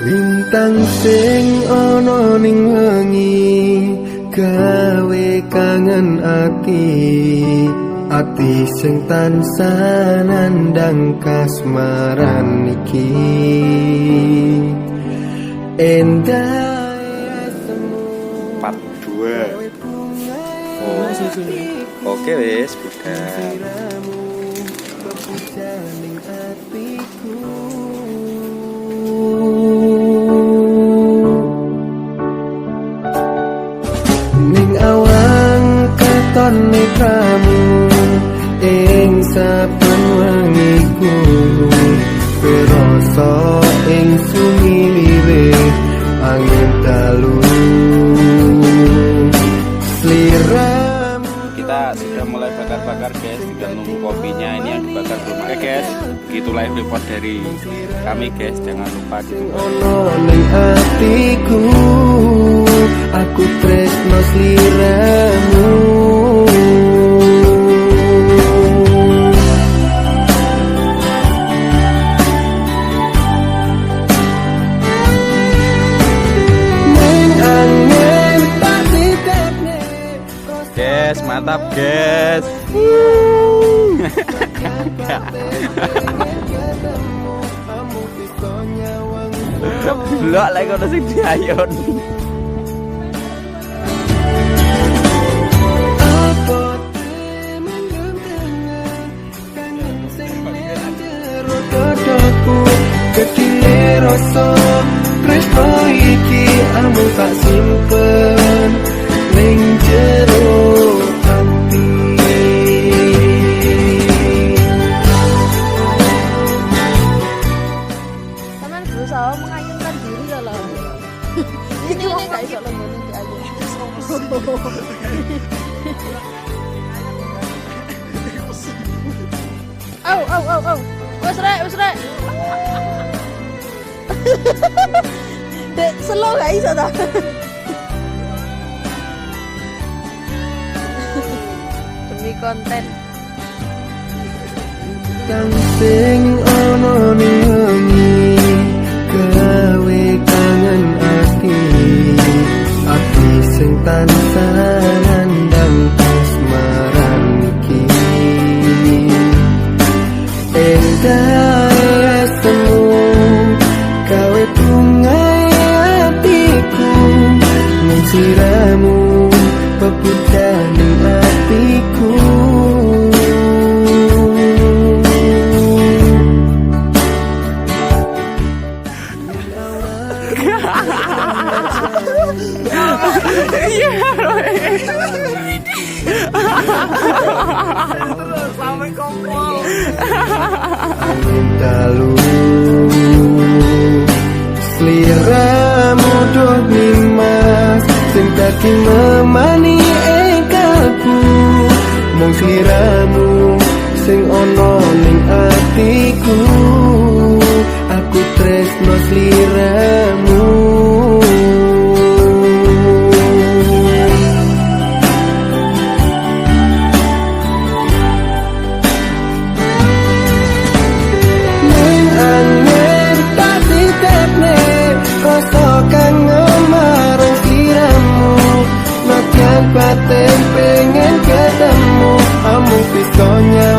Lintang sing ana ning wengi gawe kangen ati sing tansah nandang kasmaran iki endah part 2. Oke wes bukan ning awang katone kamu ing saben wengiku perasa ing sumilire angin dalu sliramu. Kita sudah mulai bakar-bakar guys, tinggal nunggu kopinya ini yang dibakar belum. Oke guys, gitu live report dari kami guys, jangan lupa ditunggu. Ono ning atiku aku tresno sliramu. Guys, mantap guys. Keblok lagi kono sing diayon. Kecile rasa tresno iki amung tak simpen ning jero ati. Taman berusaha mengayunkan diri loh. Ini gak iso lembut diayun. Oh. Wes rek. Dek slow gak iso ta? Demi konten. Kang sing ana ning wengi gawe kangen ati sing tansah nandang kasmaran iki endah semu gawe bunga atiku ning sliramu peputan ning atiku. Sampai kompol. Angin dalu sliramu doh nimas sing dadi memani engkalku mung sliramu sing ana ning atiku aku tresno sliramu. Batin pengen ketemu, amung pisaunya